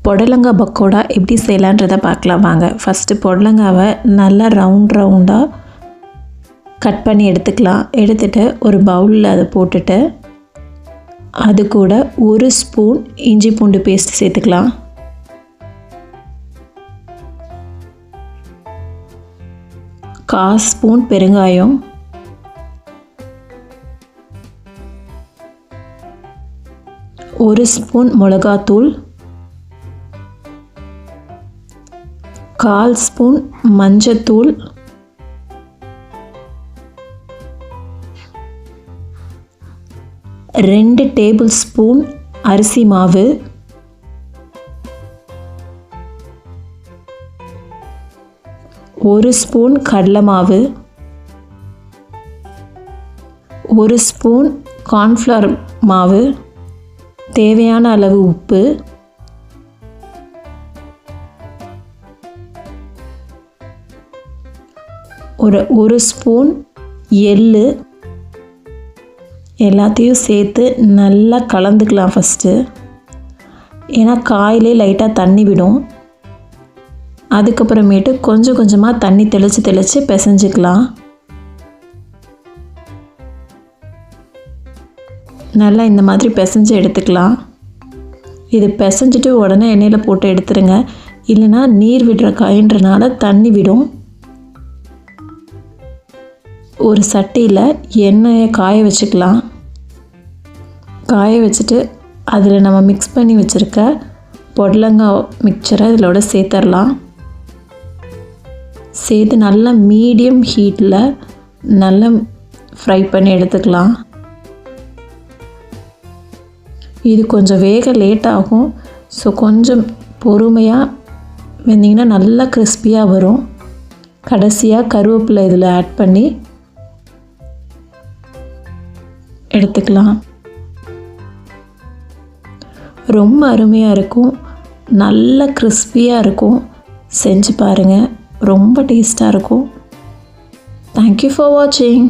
புடலங்காய் பக்கோடா எப்படி செய்யலான்றதை பார்க்கலாம் வாங்க. ஃபஸ்ட்டு புடலங்காவை நல்லா ரவுண்டாக கட் பண்ணி எடுத்துக்கலாம். எடுத்துகிட்டு ஒரு பவுலில் அதை போட்டுட்டு அது கூட 1 ஸ்பூன் இஞ்சி பூண்டு பேஸ்ட் சேர்த்துக்கலாம். கால் ஸ்பூன் பெருங்காயம், 1 ஸ்பூன் மிளகாத்தூள், 1/4 ஸ்பூன் மஞ்சத்தூள், 2 டேபிள் ஸ்பூன் அரிசி மாவு, 1 ஸ்பூன் கடலை மாவு, 1 ஸ்பூன் கார்ன்ஃப்ளவர் மாவு, தேவையான அளவு உப்பு, ஒரு ஸ்பூன் எள்ளு, எல்லாத்தையும் சேர்த்து நல்லா கலந்துக்கலாம் ஃபஸ்ட்டு. ஏன்னா காயிலே லைட்டாக தண்ணி விடும். அதுக்கப்புறமேட்டு கொஞ்சம் கொஞ்சமாக தண்ணி தெளித்து பிசைஞ்சிக்கலாம். நல்லா இந்த மாதிரி பிசைஞ்சு எடுத்துக்கலாம். இது பிசைஞ்சிட்டு உடனே எண்ணெயில் போட்டு எடுத்துருங்க, இல்லைன்னா நீர் விடுற காயின்றனால தண்ணி விடும். ஒரு சட்டியில் எண்ணெயை காய வச்சுக்கலாம். காய வச்சுட்டு அதில் நம்ம மிக்ஸ் பண்ணி வச்சுருக்க புடலங்காய் மிக்சரை இதோட சேர்த்துடலாம். சேர்த்து நல்லா மீடியம் ஹீட்டில் நல்லா ஃப்ரை பண்ணி எடுத்துக்கலாம். இது கொஞ்சம் வேக லேட் ஆகும். ஸோ கொஞ்சம் பொறுமையாக வெந்திங்கன்னா நல்லா கிறிஸ்பியாக வரும். கடைசியாக கருவேப்பிலை இதில் ஆட் பண்ணி எடுத்துக்கலாம். ரொம்ப அருமையாக இருக்கும், நல்ல கிறிஸ்பியாக இருக்கும். செஞ்சு பாருங்கள், ரொம்ப டேஸ்ட்டாக இருக்கும். தேங்க்யூ ஃபார் வாட்சிங்.